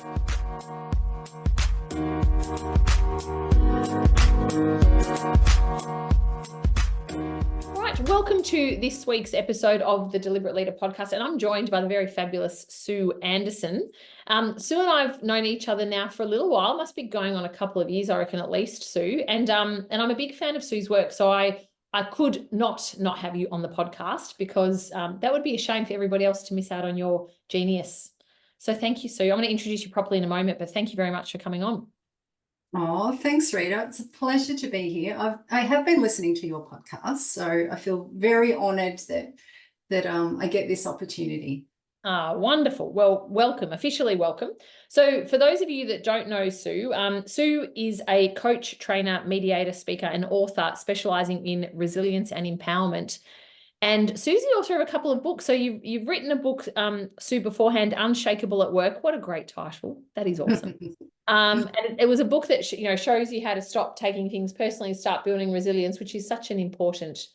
Right, welcome to this week's episode of the Deliberate Leader podcast, and I'm joined by the very fabulous Sue Anderson. Sue and I've known each other now for a little while, must be going on a couple of years, I reckon, at least, Sue. And I'm a big fan of Sue's work, so I could not have you on the podcast because that would be a shame for everybody else to miss out on your genius. So thank you, Sue. I'm going to introduce you properly in a moment, but thank you very much for coming on. Oh, thanks, Rita. It's a pleasure to be here. I have been listening to your podcast, so I feel very honoured that I get this opportunity. Wonderful. Well, welcome, officially welcome. So for those of you that don't know Sue, Sue is a coach, trainer, mediator, speaker, and author specializing in resilience and empowerment. And Sue's the author of a couple of books. So you've written a book, Sue, beforehand, Unshakable at Work. What a great title. That is awesome. And it was a book that shows you how to stop taking things personally and start building resilience, which is such an important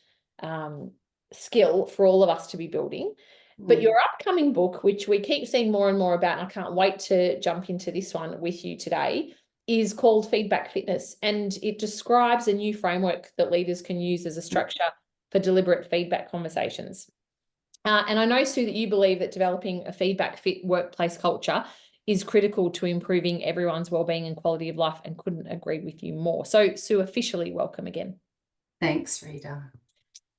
skill for all of us to be building. But your upcoming book, which we keep seeing more and more about, and I can't wait to jump into this one with you today, is called Feedback Fitness. And it describes a new framework that leaders can use as a structure for deliberate feedback conversations. And I know, Sue, that you believe that developing a feedback fit workplace culture is critical to improving everyone's wellbeing and quality of life, and couldn't agree with you more. So, Sue, officially welcome again. Thanks, Rita.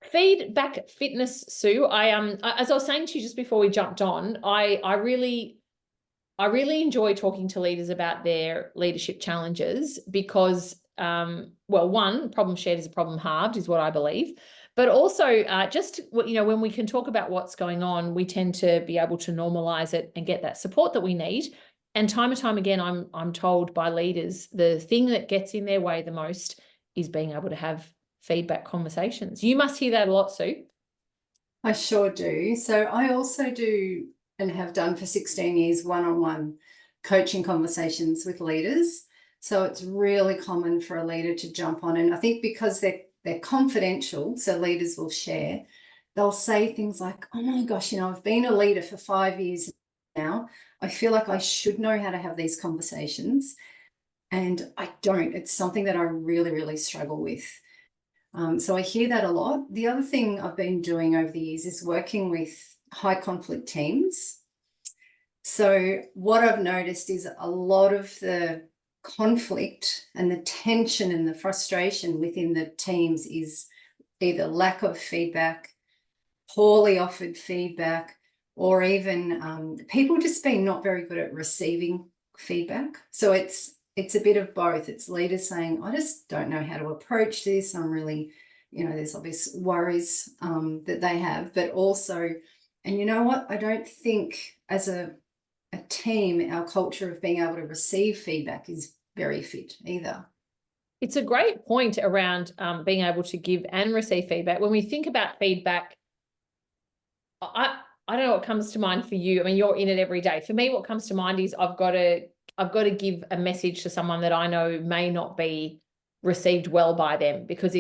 Feedback Fitness, Sue. As I was saying to you just before we jumped on, I really enjoy talking to leaders about their leadership challenges because, one, problem shared is a problem halved, is what I believe. But also, when we can talk about what's going on, we tend to be able to normalize it and get that support that we need. And time and time again, I'm told by leaders, the thing that gets in their way the most is being able to have feedback conversations. You must hear that a lot, Sue. I sure do. So I also do and have done for 16 years one-on-one coaching conversations with leaders. So it's really common for a leader to jump on. And I think because they're confidential, so leaders will share, they'll say things like, oh my gosh, I've been a leader for 5 years now. I feel like I should know how to have these conversations. And I don't. It's something that I really, really struggle with. So I hear that a lot. The other thing I've been doing over the years is working with high conflict teams. So what I've noticed is a lot of the conflict and the tension and the frustration within the teams is either lack of feedback, poorly offered feedback, or even people just being not very good at receiving feedback. So it's a bit of both. It's leaders saying, I just don't know how to approach this. I'm really, there's obvious worries that they have, but also, and you know what? I don't think as a team, our culture of being able to receive feedback is very fit either. It's a great point around being able to give and receive feedback. When we think about feedback, I don't know what comes to mind for you. I mean, you're in it every day. For me, what comes to mind is I've got to give a message to someone that I know may not be received well by them, because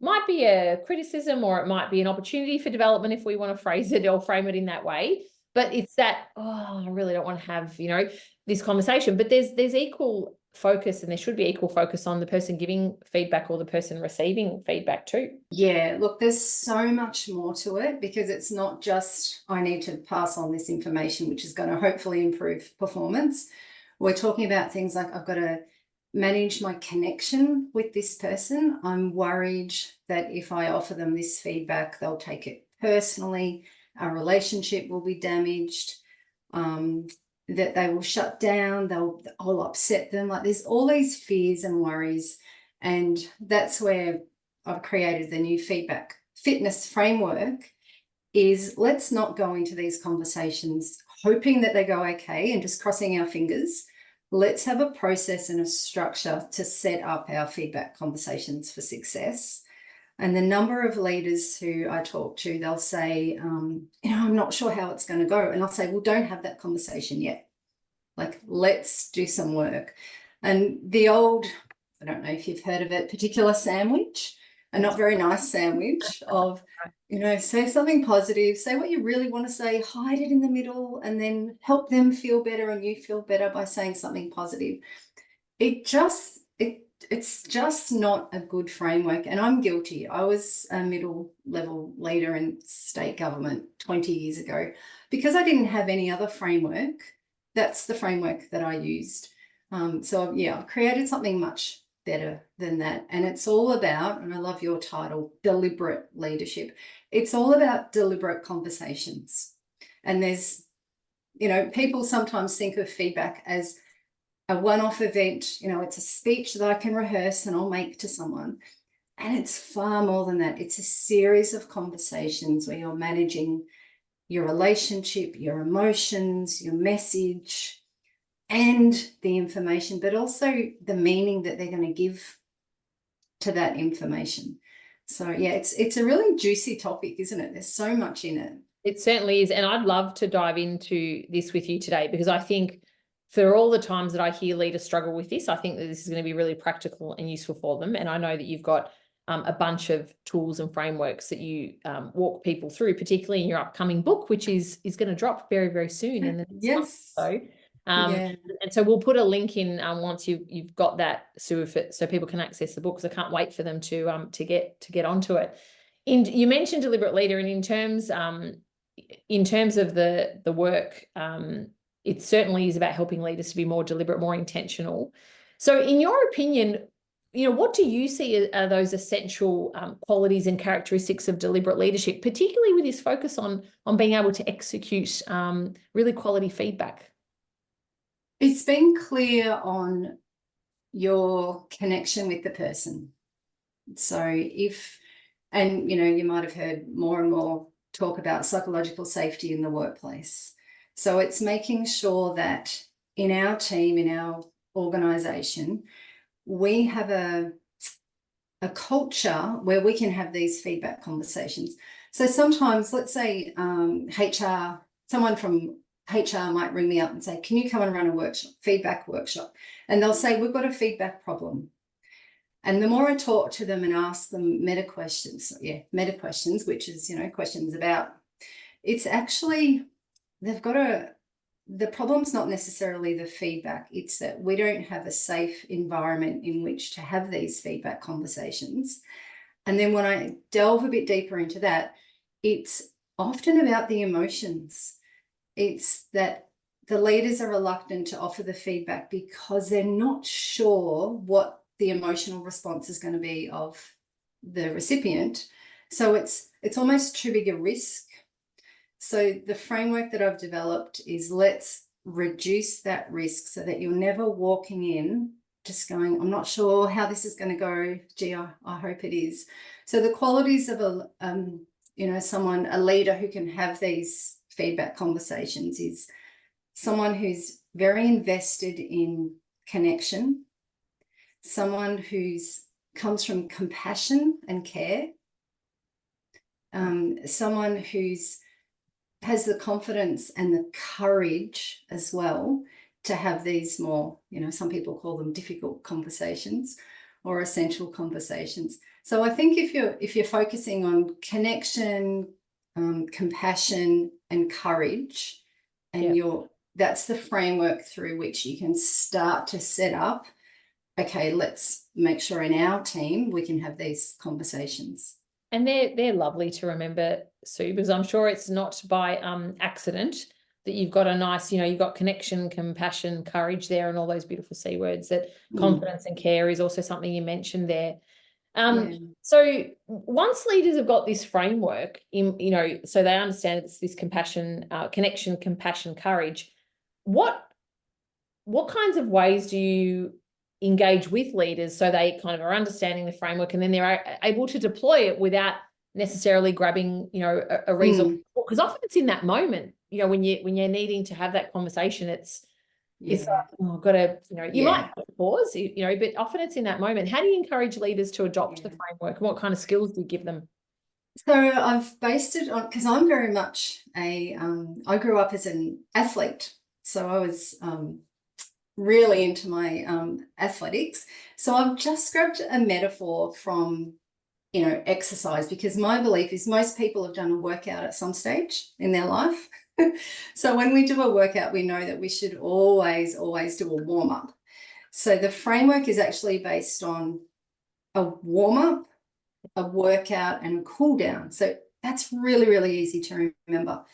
might be a criticism, or it might be an opportunity for development if we want to phrase it or frame it in that way. But it's that, I really don't want to have, this conversation. But there's equal focus, and there should be equal focus on the person giving feedback or the person receiving feedback too. Yeah, look, there's so much more to it, because it's not just I need to pass on this information, which is going to hopefully improve performance. We're talking about things like I've got to manage my connection with this person. I'm worried that if I offer them this feedback, they'll take it personally. Our relationship will be damaged, that they will shut down, I'll upset them. Like, there's all these fears and worries. And that's where I've created the new feedback fitness framework. Is let's not go into these conversations hoping that they go okay and just crossing our fingers. Let's have a process and a structure to set up our feedback conversations for success. And the number of leaders who I talk to, they'll say, I'm not sure how it's going to go. And I'll say, well, don't have that conversation yet. Like, let's do some work. And the old, I don't know if you've heard of it, particular sandwich, a not very nice sandwich of, say something positive, say what you really want to say, hide it in the middle, and then help them feel better and you feel better by saying something positive. It's just not a good framework. And I'm guilty. I was a middle level leader in state government 20 years ago. Because I didn't have any other framework, that's the framework that I used. So yeah, I've created something much better than that. And it's all about, and I love your title, deliberate leadership. It's all about deliberate conversations. And there's, people sometimes think of feedback as a one-off event. It's a speech that I can rehearse and I'll make to someone. And it's far more than that. It's a series of conversations where you're managing your relationship, your emotions, your message, and the information, but also the meaning that they're going to give to that information. So yeah, it's a really juicy topic, isn't it? There's so much in it. It certainly is. And I'd love to dive into this with you today, because I think for all the times that I hear leaders struggle with this, I think that this is going to be really practical and useful for them. And I know that you've got a bunch of tools and frameworks that you walk people through, particularly in your upcoming book, which is going to drop very, very soon in the next Yes. month or so. And so we'll put a link in once you've got that, Sue, so people can access the book, because I can't wait for them to get onto it. And you mentioned deliberate leader, and in terms of the work, it certainly is about helping leaders to be more deliberate, more intentional. So in your opinion, what do you see are those essential qualities and characteristics of deliberate leadership, particularly with this focus on being able to execute really quality feedback? It's being clear on your connection with the person. So you might have heard more and more talk about psychological safety in the workplace. So it's making sure that in our team, in our organisation, we have a culture where we can have these feedback conversations. So sometimes, let's say someone from HR might ring me up and say, can you come and run a feedback workshop? And they'll say, we've got a feedback problem. And the more I talk to them and ask them meta questions, which is, questions about, it's actually, the problem's not necessarily the feedback. It's that we don't have a safe environment in which to have these feedback conversations. And then when I delve a bit deeper into that, it's often about the emotions. It's that the leaders are reluctant to offer the feedback because they're not sure what the emotional response is going to be of the recipient. So it's almost too big a risk. So the framework that I've developed is, let's reduce that risk so that you're never walking in just going, I'm not sure how this is going to go. Gee, I hope it is. So the qualities of a leader who can have these feedback conversations is someone who's very invested in connection, someone who's comes from compassion and care, someone who's has the confidence and the courage as well to have these more, some people call them difficult conversations or essential conversations. So I think if you're focusing on connection, compassion and courage, and that's the framework through which you can start to set up, okay, let's make sure in our team we can have these conversations. And they're lovely to remember, Sue, because I'm sure it's not by accident that you've got a nice, you've got connection, compassion, courage there, and all those beautiful C words. That confidence and care is also something you mentioned there. So once leaders have got this framework, so they understand it's this compassion, connection, compassion, courage, what kinds of ways do you engage with leaders so they kind of are understanding the framework, and then they're able to deploy it without necessarily grabbing, a resource? Because often it's in that moment, when you're needing to have that conversation, it's like, oh, I've got to, you might pause, but often it's in that moment. How do you encourage leaders to adopt the framework, and what kind of skills do you give them? So I've based it on, because I'm very much I grew up as an athlete, so I was really into my athletics. So I've just grabbed a metaphor from exercise, because my belief is most people have done a workout at some stage in their life. So when we do a workout, we know that we should always do a warm-up. So the framework is actually based on a warm-up, a workout, and a cool down. So that's really, really easy to remember.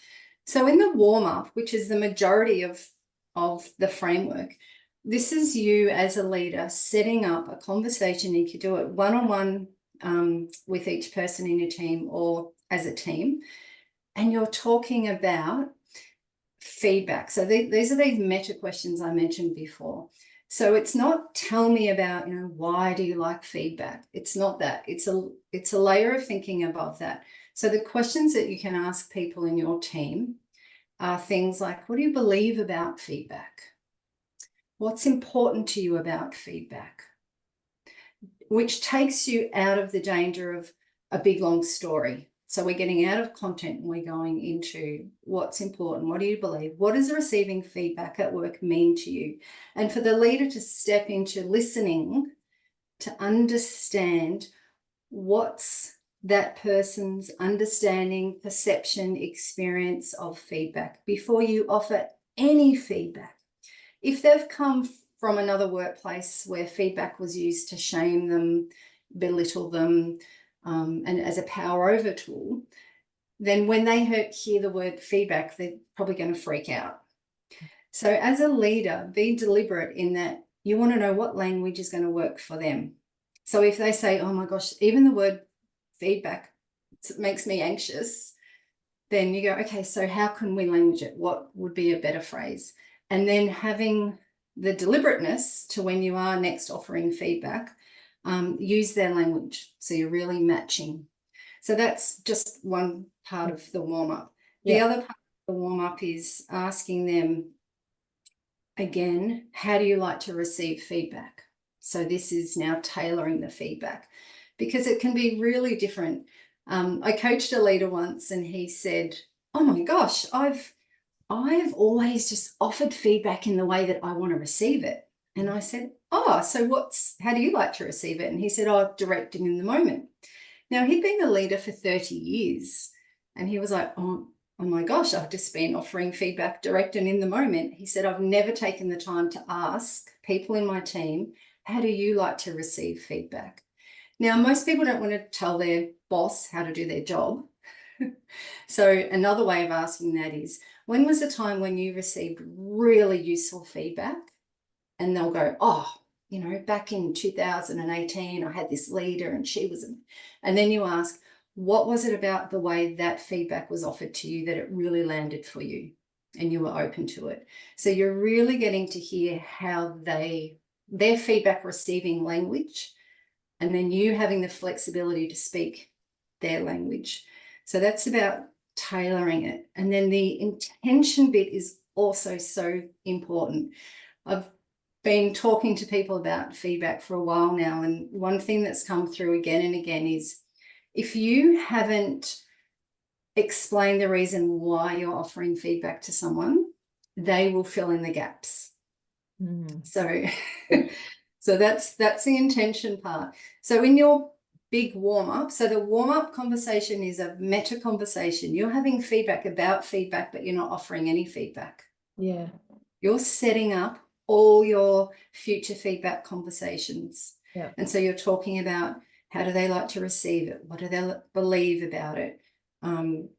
So in the warm-up, which is the majority of the framework, this is you as a leader setting up a conversation. You could do it one-on-one with each person in your team or as a team, and you're talking about feedback. So these are these meta questions I mentioned before. So it's not tell me about, why do you like feedback? It's not that. It's a layer of thinking above that. So the questions that you can ask people in your team are things like, what do you believe about feedback? What's important to you about feedback? Which takes you out of the danger of a big, long story. So we're getting out of content and we're going into what's important. What do you believe? What does receiving feedback at work mean to you? And for the leader to step into listening, to understand what's that person's understanding, perception, experience of feedback before you offer any feedback. If they've come from another workplace where feedback was used to shame them, belittle them, and as a power over tool, then when they hear the word feedback, they're probably going to freak out. So as a leader, be deliberate in that you want to know what language is going to work for them. So if they say, oh my gosh, even the word feedback makes me anxious, then you go, okay, so how can we language it? What would be a better phrase? And then having the deliberateness to when you are next offering feedback, use their language. So you're really matching. So that's just one part of the warm-up. The other part of the warm-up is asking them, again, how do you like to receive feedback? So this is now tailoring the feedback because it can be really different. I coached a leader once and he said, oh my gosh, I've always just offered feedback in the way that I want to receive it. And I said, oh, so how do you like to receive it? And he said, oh, directing in the moment. Now he'd been a leader for 30 years and he was like, oh my gosh, I've just been offering feedback direct and in the moment. He said, I've never taken the time to ask people in my team, how do you like to receive feedback? Now, most people don't want to tell their boss how to do their job. So another way of asking that is, when was the time when you received really useful feedback? And they'll go, oh, back in 2018, I had this leader and she was, and then you ask, what was it about the way that feedback was offered to you that it really landed for you and you were open to it? So you're really getting to hear how their feedback receiving language, and then you having the flexibility to speak their language. So that's about tailoring it. And then the intention bit is also so important. I've been talking to people about feedback for a while now, and one thing that's come through again and again is if you haven't explained the reason why you're offering feedback to someone, they will fill in the gaps. So that's the intention part. So in your big warm-up, so the warm-up conversation is a meta conversation. You're having feedback about feedback, but you're not offering any feedback. Yeah. You're setting up all your future feedback conversations. Yeah. And so you're talking about how do they like to receive it? What do they believe about it? And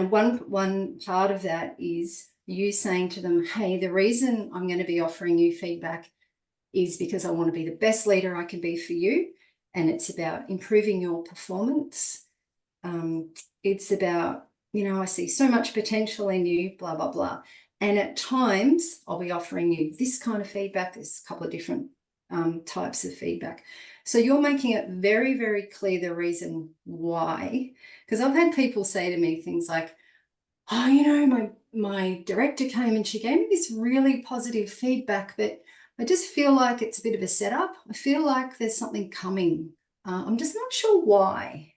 one part of that is you saying to them, hey, the reason I'm going to be offering you feedback is because I want to be the best leader I can be for you. And it's about improving your performance. It's about, I see so much potential in you, blah, blah, blah. And at times I'll be offering you this kind of feedback. There's a couple of different types of feedback. So you're making it very, very clear the reason why. Because I've had people say to me things like, oh, my director came and she gave me this really positive feedback, but I just feel like it's a bit of a setup. I feel like there's something coming. I'm just not sure why.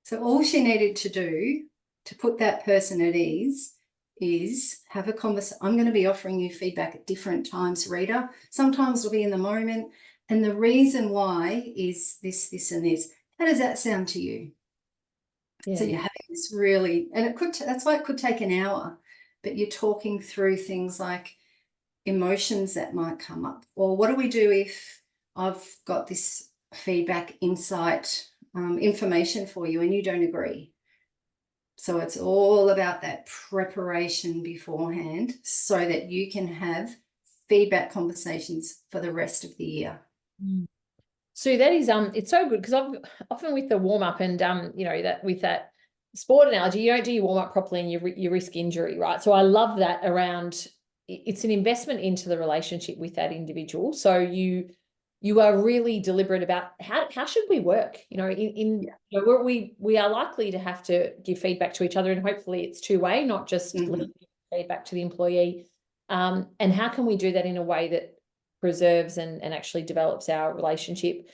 So all she needed to do to put that person at ease is have a conversation. I'm going to be offering you feedback at different times, Rita. Sometimes it'll be in the moment. And the reason why is this, this, and this. How does that sound to you? Yeah. So you're having this really, and it could, that's why it could take an hour, but you're talking through things like emotions that might come up. Or what do we do if I've got this feedback, insight, information for you and you don't agree? So it's all about that preparation beforehand so that you can have feedback conversations for the rest of the year. So that is it's so good because I've often with the warm up and you know, that with that sport analogy, you don't do your warm up properly and you risk injury, right? So I love that around, it's an investment into the relationship with that individual. So you are really deliberate about how should we work, you know, you know, we are likely to have to give feedback to each other, and hopefully it's two-way, not just feedback to the employee. And how can we do that in a way that preserves and actually develops our relationship?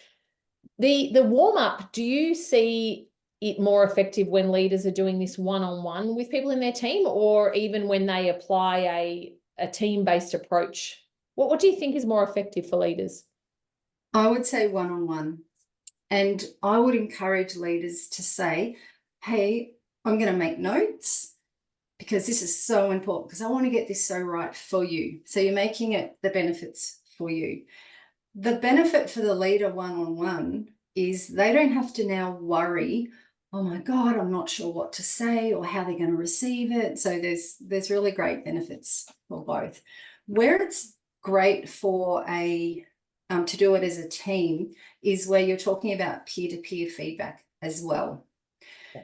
The warm-up, do you see it more effective when leaders are doing this one-on-one with people in their team, or even when they apply a team-based approach? What do you think is more effective for leaders? I would say one-on-one. And I would encourage leaders to say, hey, I'm going to make notes because this is so important because I want to get this so right for you. So you're making it the benefits for you. The benefit for the leader one-on-one is they don't have to now worry, oh my God, I'm not sure what to say or how they're going to receive it. So there's really great benefits for both. Where it's great for to do it as a team is where you're talking about peer-to-peer feedback as well.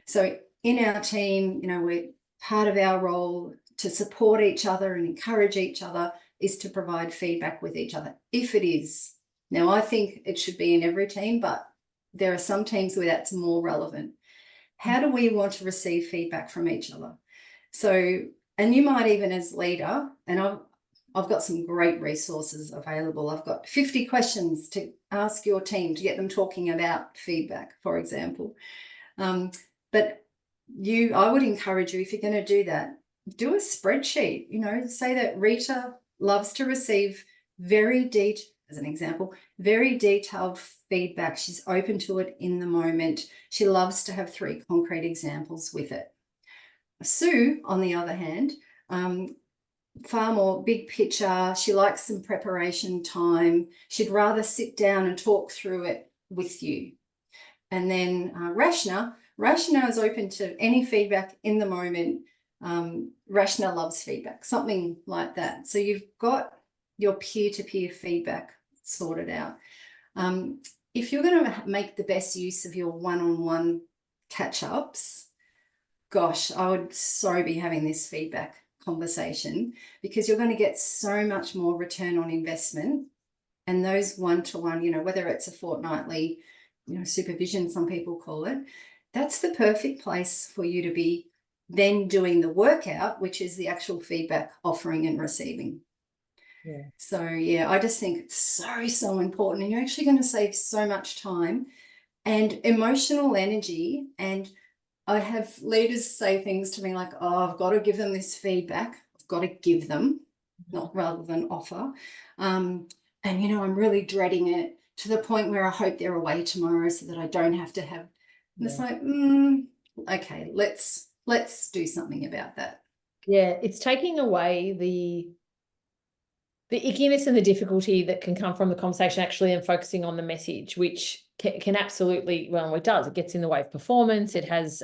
So in our team, you know, we're part of our role to support each other and encourage each other is to provide feedback with each other, if it is. Now, I think it should be in every team, but there are some teams where that's more relevant. How do we want to receive feedback from each other? So, and you might even as leader, and I've got some great resources available. I've got 50 questions to ask your team to get them talking about feedback, for example. But I would encourage you, if you're going to do that, do a spreadsheet, you know, say that Rita loves to receive as an example, very detailed feedback. She's open to it in the moment. She loves to have 3 concrete examples with it. Sue, on the other hand, far more big picture. She likes some preparation time. She'd rather sit down and talk through it with you. And then Rashna is open to any feedback in the moment. Rashna loves feedback, something like that. So you've got your peer-to-peer feedback sorted out. If you're going to make the best use of your one-on-one catch-ups, gosh, I would so be having this feedback conversation because you're going to get so much more return on investment. And those one-to-one, you know, whether it's a fortnightly, you know, supervision, some people call it, that's the perfect place for you to be then doing the workout, which is the actual feedback offering and receiving. Yeah. So, yeah, I just think it's so important. And you're actually going to save so much time and emotional energy. And I have leaders say things to me like, oh, I've got to give them this feedback. I've got to give them, not rather than offer. And, you know, I'm really dreading it to the point where I hope they're away tomorrow so that I don't have to have. And it's like, okay, let's do something about that. Yeah, it's taking away the ickiness and the difficulty that can come from the conversation actually and focusing on the message, which can absolutely, well, it does. It gets in the way of performance. It has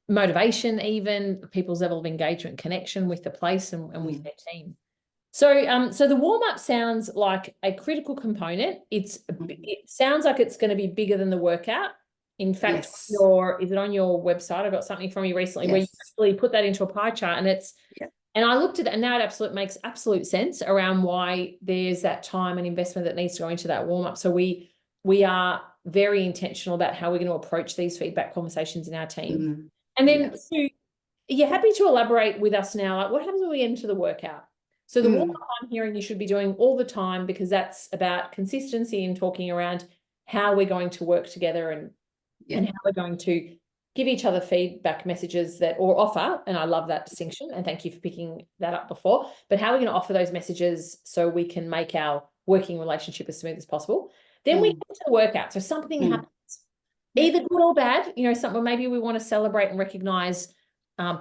motivation, even people's level of engagement, connection with the place and with their team. So, so the warm-up sounds like a critical component. It sounds like it's going to be bigger than the workout. In fact, Yes. is it on your website? I got something from you recently where you actually put that into a pie chart, and it's and I looked at it and now it makes absolute sense around why there's that time and investment that needs to go into that warm-up. So we are very intentional about how we're going to approach these feedback conversations in our team. And then Sue, are you happy to elaborate with us now? Like, what happens when we get into the workout? So the warm-up I'm hearing you should be doing all the time because that's about consistency and talking around how we're going to work together and how we're going to give each other feedback messages or offer, and I love that distinction, and thank you for picking that up before, but how are we going to offer those messages so we can make our working relationship as smooth as possible. Then we get to the workout. So something happens, either good or bad, you know, something, maybe we want to celebrate and recognize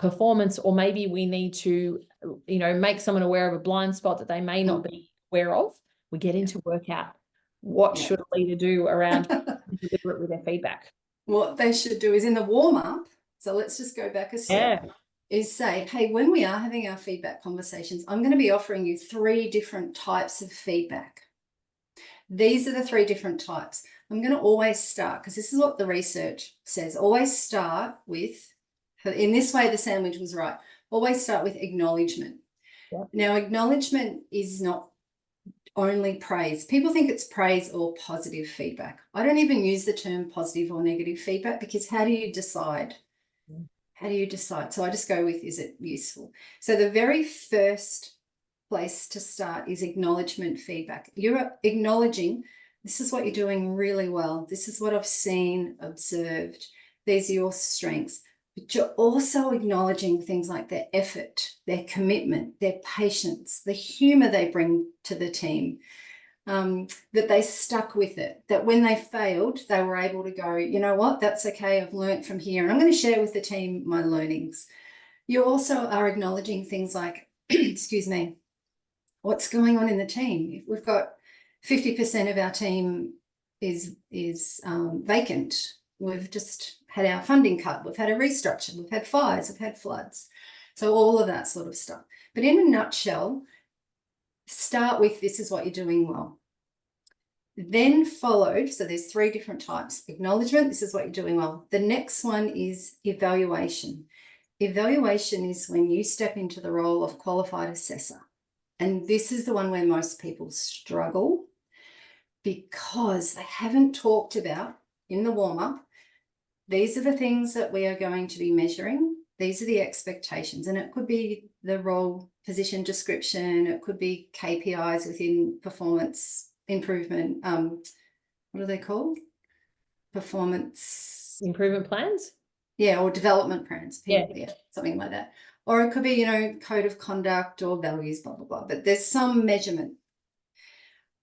performance, or maybe we need to, you know, make someone aware of a blind spot that they may not be aware of. We get into workout. What should a leader do around deliver it with their feedback? What they should do is in the warm-up, so let's just go back a step, is say, hey, when we are having our feedback conversations, I'm going to be offering you 3 different types of feedback. These are the 3 different types. I'm going to always start, because this is what the research says, always start with, in this way the sandwich was right, always start with acknowledgement. Now, acknowledgement is not only praise. People think it's praise or positive feedback. I don't even use the term positive or negative feedback, because how do you decide? How do you decide? So I just go with, is it useful? So the very first place to start is acknowledgement feedback. You're acknowledging, this is what you're doing really well. This is what I've seen, observed. These are your strengths. But you're also acknowledging things like their effort, their commitment, their patience, the humor they bring to the team, that they stuck with it, that when they failed, they were able to go, you know what, that's okay, I've learned from here, and I'm going to share with the team my learnings. You also are acknowledging things like, excuse me, what's going on in the team. If we've got 50% of our team is vacant, we've just had our funding cut, we've had a restructure, we've had fires, we've had floods. So all of that sort of stuff. But in a nutshell, start with, this is what you're doing well. Then followed, so there's 3 different types. Acknowledgement, this is what you're doing well. The next one is evaluation. Evaluation is when you step into the role of qualified assessor. And this is the one where most people struggle, because they haven't talked about in the warm-up, these are the things that we are going to be measuring. These are the expectations, and it could be the role position description. It could be KPIs within performance improvement. What are they called? Performance improvement plans. Yeah, or development plans. Yeah, something like that. Or it could be, you know, code of conduct or values, blah, blah, blah. But there's some measurement.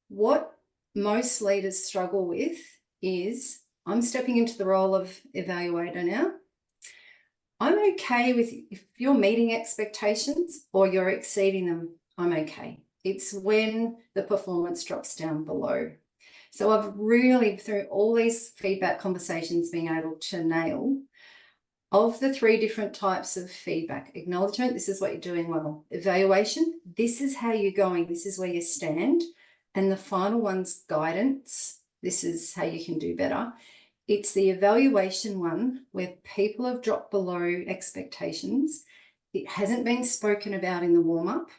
What most leaders struggle with is, I'm stepping into the role of evaluator now. I'm okay with, if you're meeting expectations or you're exceeding them, I'm okay. It's when the performance drops down below. So I've really, through all these feedback conversations, been able to nail, of the 3 different types of feedback. Acknowledgement, this is what you're doing well. Evaluation, this is how you're going, this is where you stand. And the final one's guidance, this is how you can do better. It's the evaluation one where people have dropped below expectations. It hasn't been spoken about in the warm-up.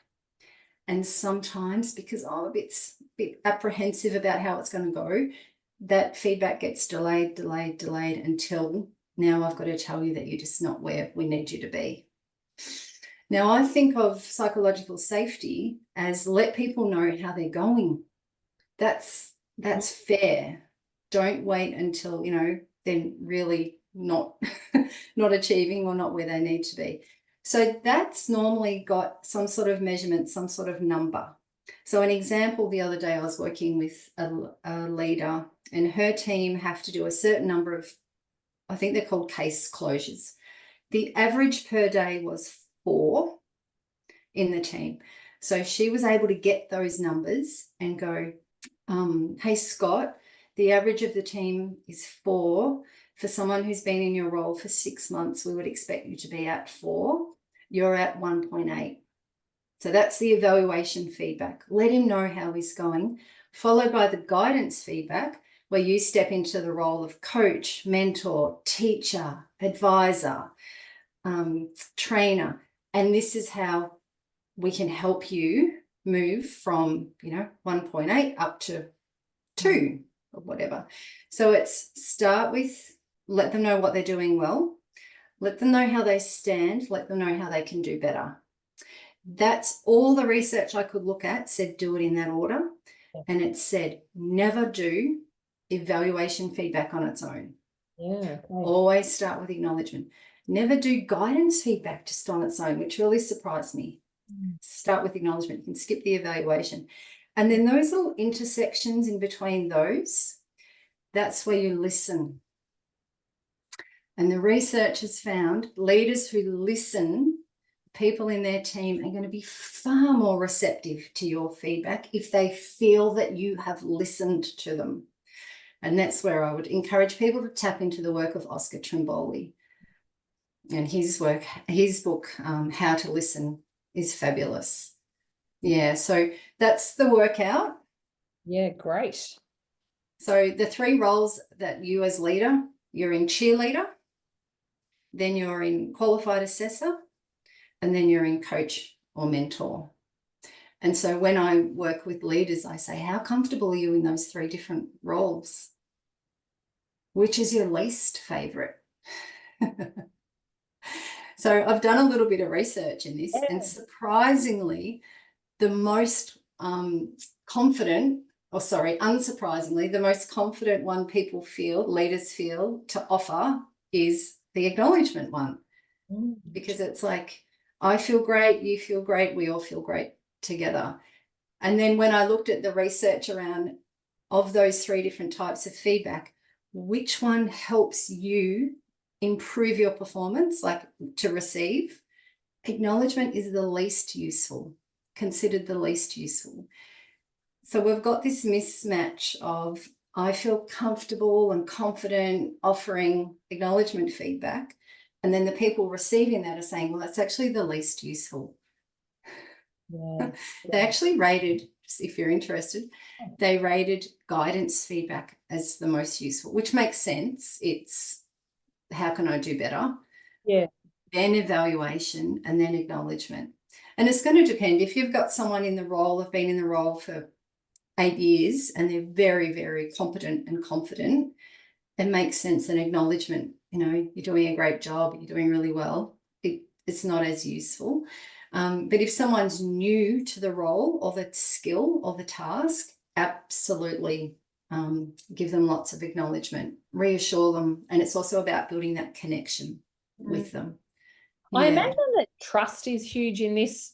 And sometimes, because I'm a bit apprehensive about how it's going to go, that feedback gets delayed until now I've got to tell you that you're just not where we need you to be. Now, I think of psychological safety as let people know how they're going. That's fair. Don't wait until, you know, they're really not achieving or not where they need to be. So that's normally got some sort of measurement, some sort of number. So an example, the other day I was working with a leader, and her team have to do a certain number of, I think they're called case closures. The average per day was 4 in the team. So she was able to get those numbers and go, hey, Scott, the average of the team is 4. For someone who's been in your role for 6 months, we would expect you to be at 4. You're at 1.8. So that's the evaluation feedback. Let him know how he's going, followed by the guidance feedback, where you step into the role of coach, mentor, teacher, advisor, trainer. And this is how we can help you move from, 1.8 up to 2 or whatever. So it's start with, let them know what they're doing well, let them know how they stand, let them know how they can do better. That's all the research I could look at said do it in that order. And it said never do evaluation feedback on its own. Yeah. Okay. Always start with acknowledgement. Never do guidance feedback just on its own, which really surprised me. Start with acknowledgement. You can skip the evaluation. And then those little intersections in between those, that's where you listen. And the research has found leaders who listen, people in their team are going to be far more receptive to your feedback if they feel that you have listened to them. And that's where I would encourage people to tap into the work of Oscar Trimboli. And his work, his book, How to Listen, is fabulous. Yeah, so that's the workout. Yeah, great. So the 3 roles that you as leader, you're in cheerleader, then you're in qualified assessor, and then you're in coach or mentor. And so when I work with leaders, I say, how comfortable are you in those 3 different roles? Which is your least favorite? So I've done a little bit of research in this, and surprisingly, the most unsurprisingly, the most confident one people feel, leaders feel to offer is the acknowledgement one. Because it's like, I feel great, you feel great, we all feel great together. And then when I looked at the research around of those 3 different types of feedback, which one helps you improve your performance, like to receive? Acknowledgement is the least useful, considered the least useful. So we've got this mismatch of I feel comfortable and confident offering acknowledgement feedback, and then the people receiving that are saying, well, that's actually the least useful. Yeah. They actually rated, if you're interested, they rated guidance feedback as the most useful, which makes sense. It's how can I do better? Yeah. Then evaluation, and then acknowledgement. And it's going to depend. If you've got someone in the role, have been in the role for 8 years and they're very, very competent and confident, it makes sense. An acknowledgement, you're doing a great job, you're doing really well. It's not as useful. But if someone's new to the role or the skill or the task, absolutely give them lots of acknowledgement, reassure them. And it's also about building that connection with them. I imagine that trust is huge in this,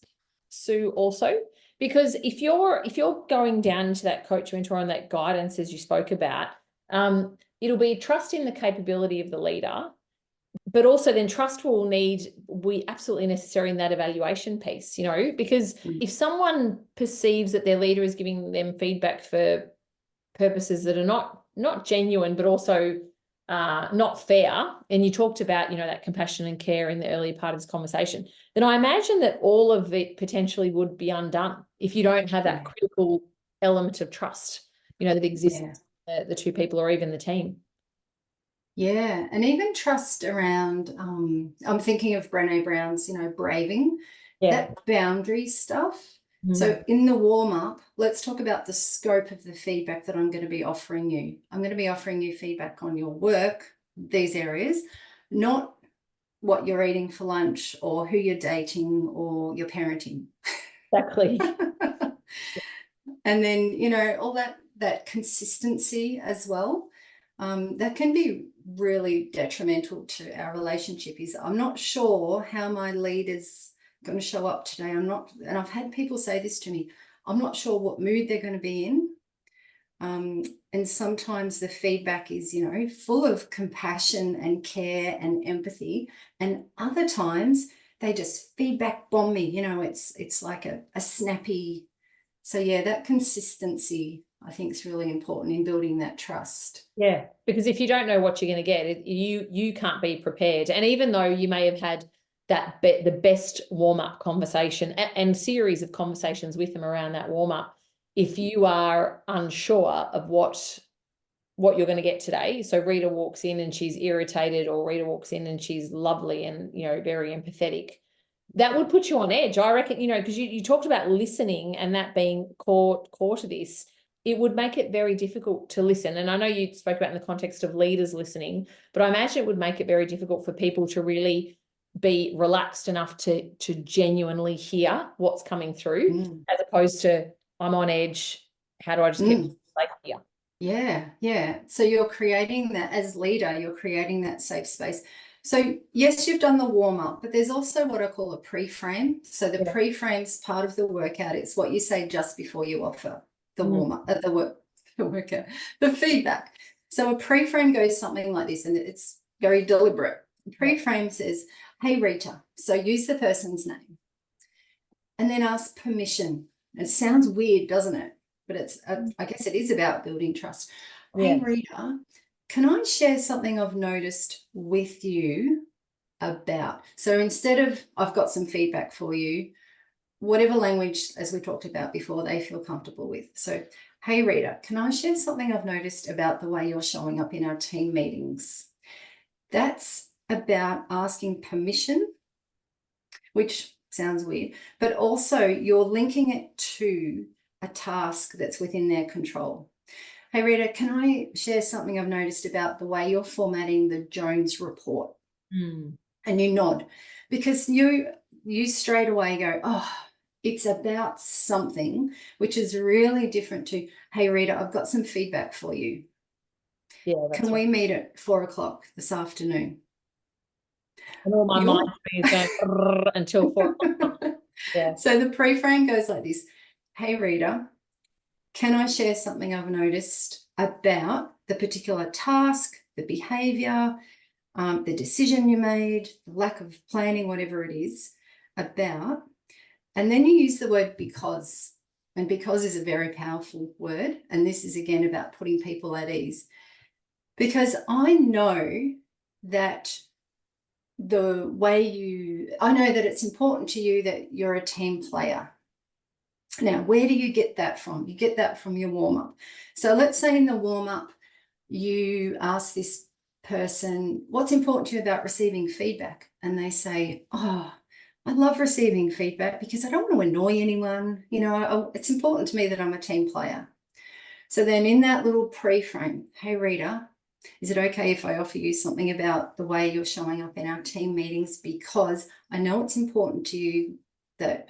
Sue, also, because if you're going down into that coach mentor and that guidance as you spoke about, it'll be trust in the capability of the leader, but also then trust will be absolutely necessary in that evaluation piece, because if someone perceives that their leader is giving them feedback for purposes that are not genuine, but also not fair, and you talked about, that compassion and care in the earlier part of this conversation, then I imagine that all of it potentially would be undone if you don't have that critical element of trust, that exists the 2 people or even the team. Yeah, and even trust around, I'm thinking of Brené Brown's, braving, that boundary stuff. So in the warm-up, let's talk about the scope of the feedback that I'm going to be offering you. I'm going to be offering you feedback on your work, these areas, not what you're eating for lunch or who you're dating or your parenting. Exactly. And then, all that consistency as well, that can be really detrimental to our relationship. Is I'm not sure how my leader's going to show up today. And I've had people say this to me, I'm not sure what mood they're going to be in. And sometimes the feedback is, full of compassion and care and empathy. And other times they just feedback bomb me, it's like a snappy. So yeah, that consistency, I think, is really important in building that trust. Yeah, because if you don't know what you're going to get, you can't be prepared. And even though you may have had the best warm-up conversation and series of conversations with them around that warm-up, if you are unsure of what you're going to get today, so Rita walks in and she's irritated, or Rita walks in and she's lovely and very empathetic, that would put you on edge, I reckon, because you talked about listening and that being core to this. It would make it very difficult to listen. And I know you spoke about in the context of leaders listening, but I imagine it would make it very difficult for people to really be relaxed enough to genuinely hear what's coming through, as opposed to, I'm on edge, how do I just keep safe here? Yeah. So you're creating that, as leader, you're creating that safe space. So yes, you've done the warm-up, but there's also what I call a pre-frame. So the pre-frame's part of the workout. It's what you say just before you offer. the warm-up, the workout, the feedback. So a pre-frame goes something like this, and it's very deliberate. The pre-frame says, hey, Rita. So use the person's name and then ask permission. It sounds weird, doesn't it? But it's, I guess it is about building trust. Hey, Rita, can I share something I've noticed with you about? So instead of, I've got some feedback for you, whatever language, as we talked about before, they feel comfortable with. So, hey, Rita, can I share something I've noticed about the way you're showing up in our team meetings? That's about asking permission, which sounds weird, but also you're linking it to a task that's within their control. Hey, Rita, can I share something I've noticed about the way you're formatting the Jones report? And you nod, because you straight away go, oh, it's about something, which is really different to, hey, Rita, I've got some feedback for you. Yeah, Can we meet at 4 o'clock this afternoon? And all my mind is going until 4 o'clock. Yeah. So the pre-frame goes like this. Hey, Rita, can I share something I've noticed about the particular task, the behavior, the decision you made, the lack of planning, whatever it is about? And then you use the word because, and because is a very powerful word. And this is again about putting people at ease, because I know that I know that it's important to you that you're a team player. Now, where do you get that from? You get that from your warm-up. So let's say in the warm-up, you ask this person, what's important to you about receiving feedback? And they say, oh, I love receiving feedback because I don't want to annoy anyone. You know, it's important to me that I'm a team player. So then in that little pre-frame, hey, Rita, is it okay if I offer you something about the way you're showing up in our team meetings? Because I know it's important to you that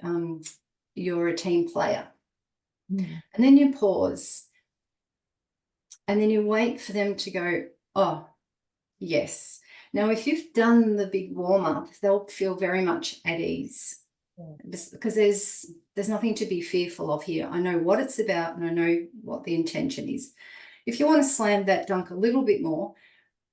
you're a team player. And then you pause. And then you wait for them to go, oh, yes. Now, if you've done the big warm-up, they'll feel very much at ease, because there's nothing to be fearful of here. I know what it's about and I know what the intention is. If you want to slam that dunk a little bit more,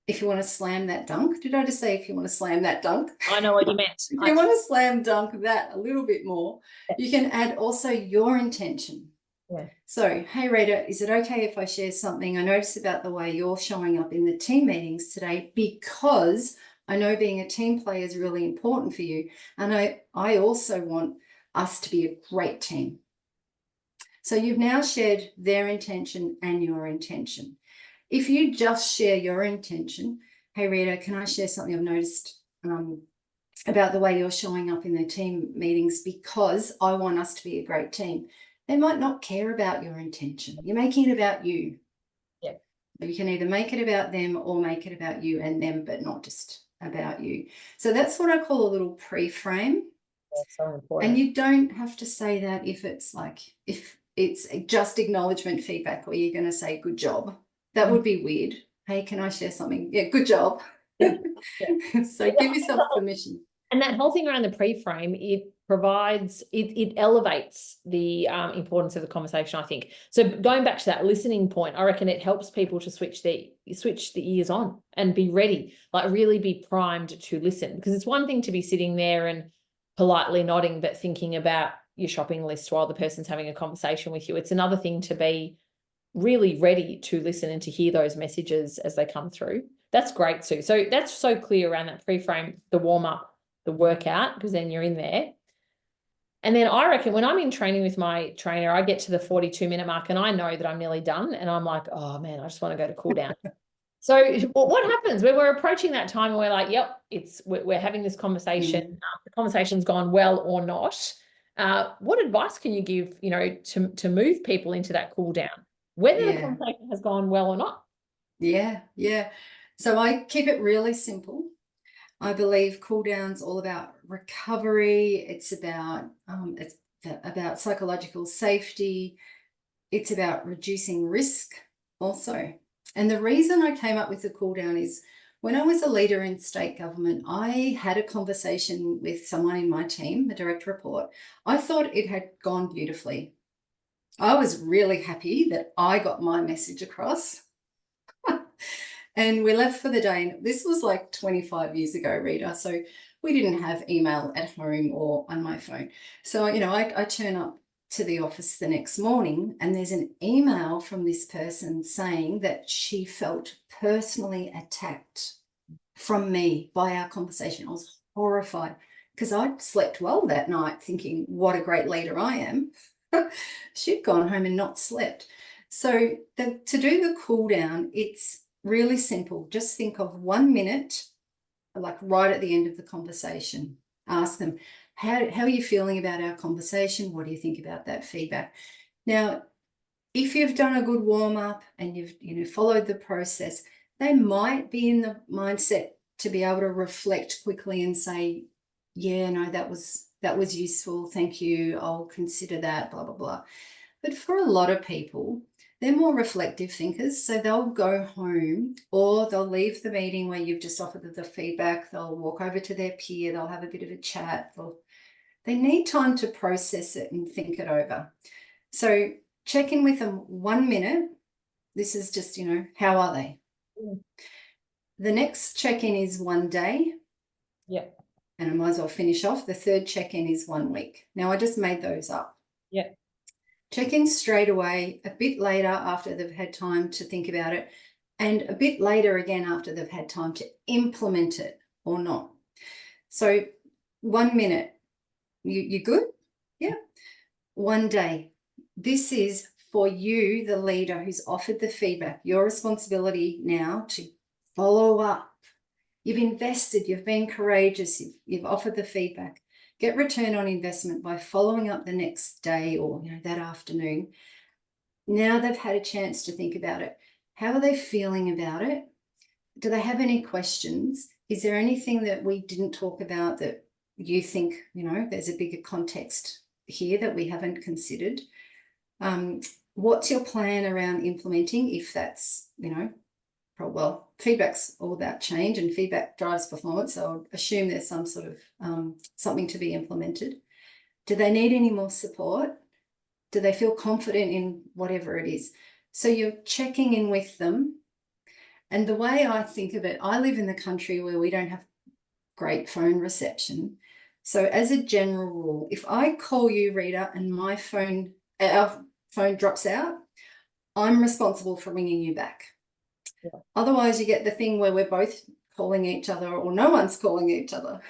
if you want to slam that dunk, did I just say if you want to slam that dunk? I know what you meant. If you want to slam dunk that a little bit more, you can add also your intention. Yeah. So, hey, Rita, is it okay if I share something I noticed about the way you're showing up in the team meetings today? Because I know being a team player is really important for you. And I also want us to be a great team. So you've now shared their intention and your intention. If you just share your intention, hey, Rita, can I share something I've noticed about the way you're showing up in the team meetings because I want us to be a great team? They might not care about your intention. You're making it about you. Yeah. You can either make it about them or make it about you and them, but not just about you. So that's what I call a little pre-frame. That's so important. And you don't have to say that if it's just acknowledgement feedback where you're going to say good job. That would be weird. Hey, can I share something? Yeah, good job. Yeah. So give yourself permission. And that whole thing around the pre-frame, it provides, it elevates the importance of the conversation, I think. So going back to that listening point, I reckon it helps people to switch the ears on and be ready, like really be primed to listen. Because it's one thing to be sitting there and politely nodding, but thinking about your shopping list while the person's having a conversation with you. It's another thing to be really ready to listen and to hear those messages as they come through. That's great, Sue. So that's so clear around that pre-frame, the warm-up, the workout, because then you're in there. And then I reckon when I'm in training with my trainer, I get to the 42-minute mark and I know that I'm nearly done. And I'm like, oh man, I just want to go to cool down. So what happens when we're approaching that time and we're like, yep, we're having this conversation. The conversation's gone well or not. What advice can you give, you know, to move people into that cool down, whether the conversation has gone well or not? Yeah. So I keep it really simple. I believe cool down's all about recovery. It's about psychological safety. It's about reducing risk also. And the reason I came up with the cool down is when I was a leader in state government, I had a conversation with someone in my team, a direct report. I thought it had gone beautifully. I was really happy that I got my message across. And we left for the day. And this was like 25 years ago, Rita. So we didn't have email at home or on my phone. So, I turn up to the office the next morning and there's an email from this person saying that she felt personally attacked from me by our conversation. I was horrified because I'd slept well that night thinking what a great leader I am. She'd gone home and not slept. So to do the cool down, it's really simple. Just think of 1 minute, like right at the end of the conversation. Ask them, how are you feeling about our conversation? What do you think about that feedback? Now, if you've done a good warm up and you've followed the process, they might be in the mindset to be able to reflect quickly and say, yeah, no, that was useful. Thank you. I'll consider that, blah, blah, blah. But for a lot of people, they're more reflective thinkers. So they'll go home or they'll leave the meeting where you've just offered the feedback. They'll walk over to their peer. They'll have a bit of a chat. They need time to process it and think it over. So check in with them 1 minute. This is just, how are they? Mm. The next check-in is 1 day. Yeah. And I might as well finish off. The third check-in is 1 week. Now I just made those up. Yeah. Check in straight away, a bit later after they've had time to think about it, and a bit later again after they've had time to implement it or not. So 1 minute, you good? Yeah. 1 day. This is for you, the leader who's offered the feedback, your responsibility now to follow up. You've invested, you've been courageous, you've offered the feedback. Get return on investment by following up the next day or that afternoon. Now they've had a chance to think about it. How are they feeling about it? Do they have any questions? Is there anything that we didn't talk about that you think, there's a bigger context here that we haven't considered? What's your plan around implementing if that's, well, feedback's all about change and feedback drives performance. So I'll assume there's some sort of something to be implemented. Do they need any more support? Do they feel confident in whatever it is? So you're checking in with them. And the way I think of it, I live in the country where we don't have great phone reception. So as a general rule, if I call you, Rita, and our phone drops out, I'm responsible for ringing you back. Yeah. Otherwise, you get the thing where we're both calling each other or no one's calling each other.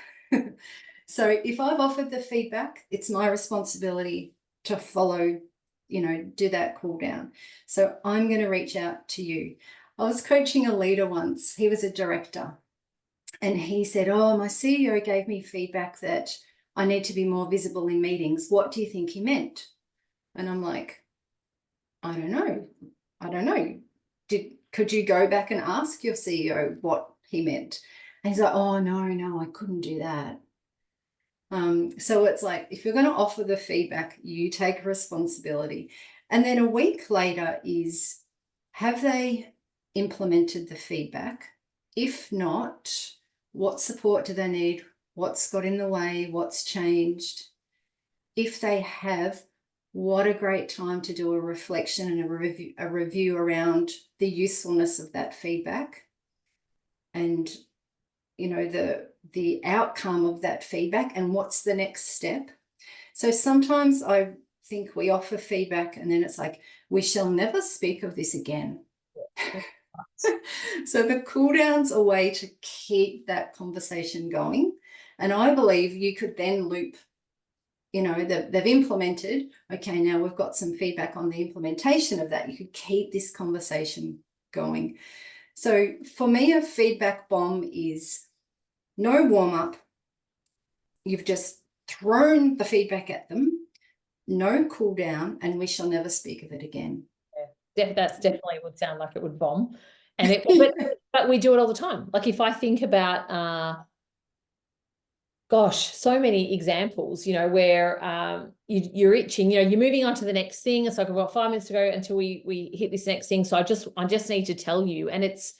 So if I've offered the feedback, it's my responsibility to follow, do that cool down. So I'm going to reach out to you. I was coaching a leader once. He was a director. And he said, oh, my CEO gave me feedback that I need to be more visible in meetings. What do you think he meant? And I'm like, I don't know. Could you go back and ask your CEO what he meant? And he's like, oh, no, I couldn't do that. So it's like, if you're going to offer the feedback, you take responsibility. And then a week later is, have they implemented the feedback? If not, what support do they need? What's got in the way? What's changed? If they have, what a great time to do a reflection and a review around the usefulness of that feedback and, the outcome of that feedback and what's the next step. So sometimes I think we offer feedback and then it's like, we shall never speak of this again. So the cool down's a way to keep that conversation going. And I believe you could then loop, they've implemented, okay, now we've got some feedback on the implementation of that. You could keep this conversation going. So for me, a feedback bomb is no warm up. You've just thrown the feedback at them, no cool down, and we shall never speak of it again. Yeah, that's definitely would sound like it would bomb. And but we do it all the time. Like if I think about gosh, so many examples, where you're itching, you're moving on to the next thing. It's like I've got 5 minutes to go until we hit this next thing. So I just need to tell you, and it's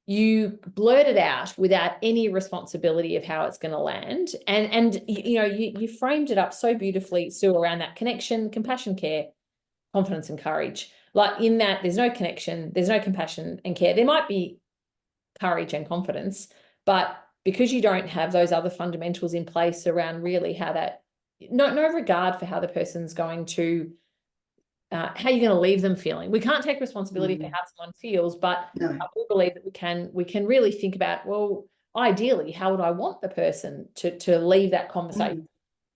you blurt it out without any responsibility of how it's going to land. And you framed it up so beautifully, Sue, around that connection, compassion, care. confidence and courage. Like in that, there's no connection, there's no compassion and care. There might be courage and confidence, but because you don't have those other fundamentals in place around really how that, no regard for how the person's going to, how you're going to leave them feeling. We can't take responsibility for how someone feels, but No. I do believe that we can really think about, well, ideally, how would I want the person to leave that conversation?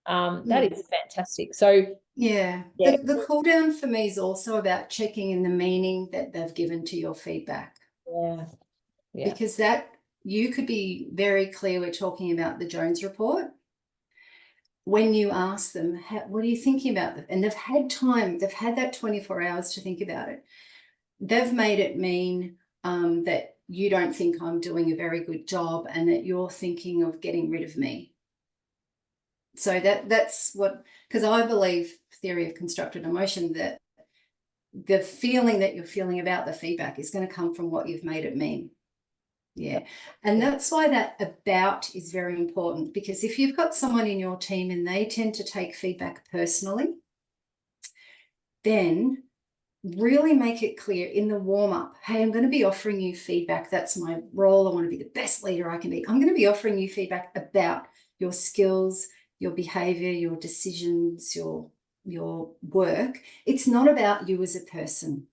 That is fantastic. So yeah. The cool down for me is also about checking in the meaning that they've given to your feedback. Yeah. Because that you could be very clear we're talking about the Jones report. When you ask them, what are you thinking about? And they've had time, they've had that 24 hours to think about it. They've made it mean that you don't think I'm doing a very good job and that you're thinking of getting rid of me. So that's what, because I believe theory of constructed emotion, that the feeling that you're feeling about the feedback is going to come from what you've made it mean. Yeah. And that's why that about is very important, because if you've got someone in your team and they tend to take feedback personally, then really make it clear in the warm-up, hey, I'm going to be offering you feedback. That's my role. I want to be the best leader I can be. I'm going to be offering you feedback about your skills, your behavior, your decisions, your work. It's not about you as a person.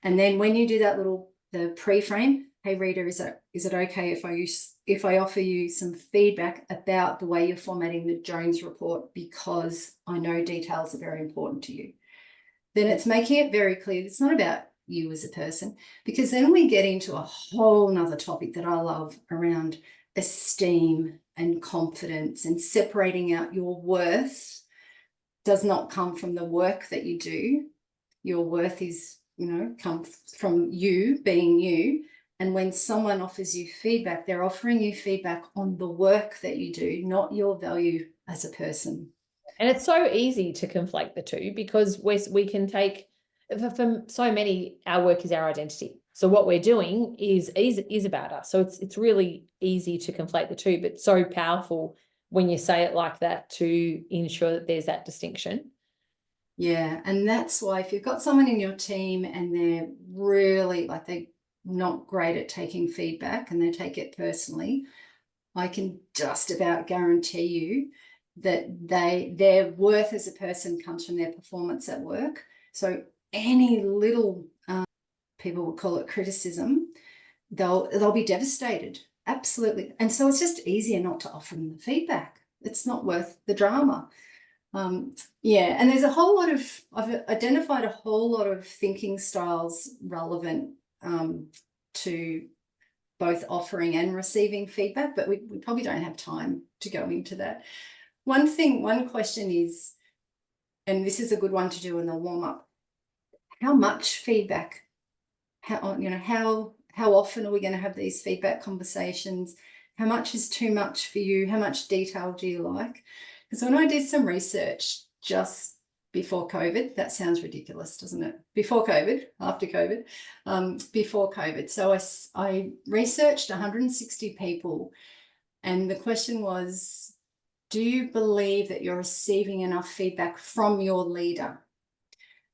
And then when you do that the pre-frame, hey Rita, is it okay if I offer you some feedback about the way you're formatting the Jones report, because I know details are very important to you? Then it's making it very clear it's not about you as a person, because then we get into a whole nother topic that I love around esteem and confidence, and separating out your worth does not come from the work that you do. Your worth is, comes from you being you. And when someone offers you feedback, they're offering you feedback on the work that you do, not your value as a person. And it's so easy to conflate the two, because we can take, for so many, our work is our identity. So what we're doing is about us. So it's really easy to conflate the two, but so powerful when you say it like that to ensure that there's that distinction. Yeah. And that's why if you've got someone in your team and they're really they're not great at taking feedback and they take it personally, I can just about guarantee you that their worth as a person comes from their performance at work. So any little, people will call it criticism, they'll be devastated. Absolutely. And so it's just easier not to offer them the feedback. It's not worth the drama. Yeah, and there's I've identified a whole lot of thinking styles relevant to both offering and receiving feedback, but we probably don't have time to go into that. One question is, and this is a good one to do in the warm-up, how much feedback? How often are we going to have these feedback conversations? How much is too much for you? How much detail do you like? Because when I did some research just before COVID, that sounds ridiculous, doesn't it? Before COVID, after COVID, before COVID. So I researched 160 people, and the question was, do you believe that you're receiving enough feedback from your leader?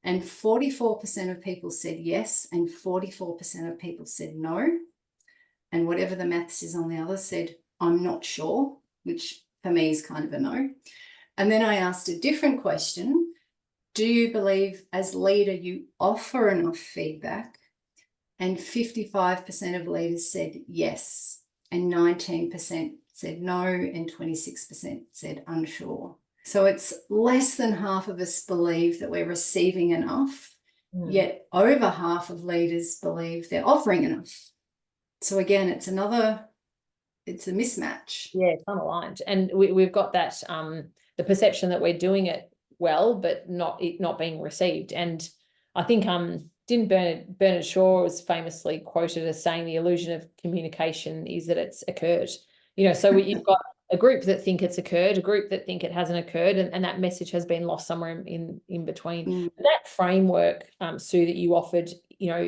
And 44% of people said yes, and 44% of people said no. And whatever the maths is on the other said, I'm not sure, which for me is kind of a no. And then I asked a different question. Do you believe as leader you offer enough feedback? And 55% of leaders said yes, and 19% said no, and 26% said unsure. So it's less than half of us believe that we're receiving enough, yet over half of leaders believe they're offering enough. So again, it's a mismatch. Yeah, it's unaligned. And we've got that, the perception that we're doing it well, but it not being received. And I think didn't Bernard Shaw was famously quoted as saying the illusion of communication is that it's occurred. So you've got a group that think it's occurred, a group that think it hasn't occurred, and that message has been lost somewhere in between. That framework, Sue, that you offered,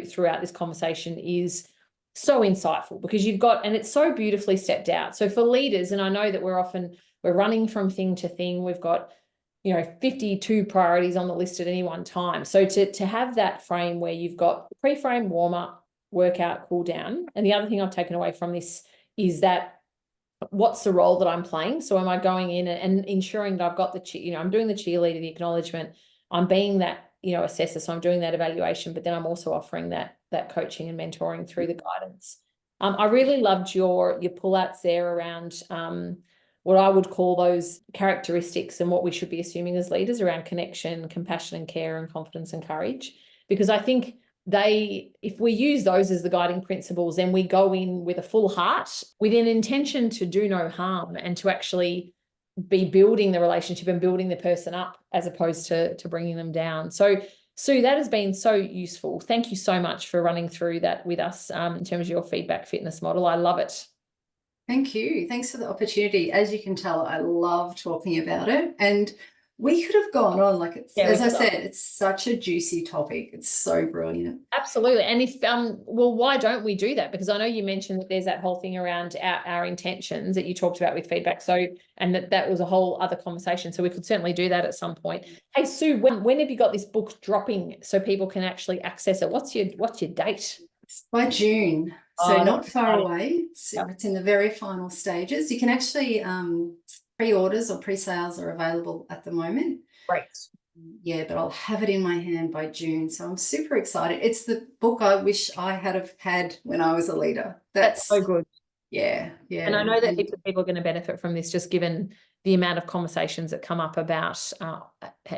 throughout this conversation is so insightful, because you've got, and it's so beautifully stepped out. So for leaders, and I know that we're running from thing to thing, we've got 52 priorities on the list at any one time. So to have that frame where you've got pre-frame, warm-up, workout, cool down. And the other thing I've taken away from this is that what's the role that I'm playing? So am I going in and ensuring that I've got I'm doing the cheerleader, the acknowledgement, I'm being that, assessor. So I'm doing that evaluation, but then I'm also offering that coaching and mentoring through the guidance. I really loved your pull-outs there around what I would call those characteristics and what we should be assuming as leaders around connection, compassion and care, and confidence and courage. Because I think if we use those as the guiding principles, then we go in with a full heart, with an intention to do no harm and to actually be building the relationship and building the person up as opposed to bringing them down. So Sue, that has been so useful. Thank you so much for running through that with us in terms of your feedback fitness model. I love it. Thank you. Thanks for the opportunity. As you can tell, I love talking about it, and we could have gone on as I said, it's such a juicy topic. It's so brilliant. Absolutely. And if, well, why don't we do that? Because I know you mentioned that there's that whole thing around our intentions that you talked about with feedback. So, and that was a whole other conversation. So we could certainly do that at some point. Hey, Sue, when have you got this book dropping so people can actually access it? What's your date? It's by June. So not far away. So it's in the very final stages. You can actually, pre-orders or pre-sales are available at the moment. Great. Yeah, but I'll have it in my hand by June. So I'm super excited. It's the book I wish I had when I was a leader. That's so good. Yeah. And I know that heaps of people are going to benefit from this, just given the amount of conversations that come up about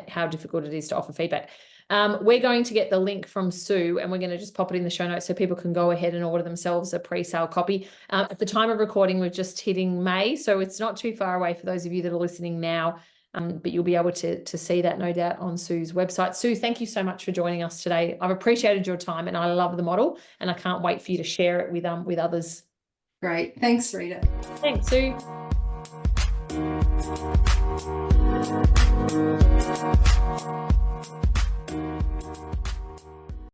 how difficult it is to offer feedback. We're going to get the link from Sue and we're going to just pop it in the show notes so people can go ahead and order themselves a pre-sale copy. At the time of recording, we're just hitting May, so it's not too far away for those of you that are listening now, but you'll be able to see that, no doubt, on Sue's website. Sue, thank you so much for joining us today. I've appreciated your time and I love the model and I can't wait for you to share it with others. Great. Thanks, Rita. Thanks, Sue.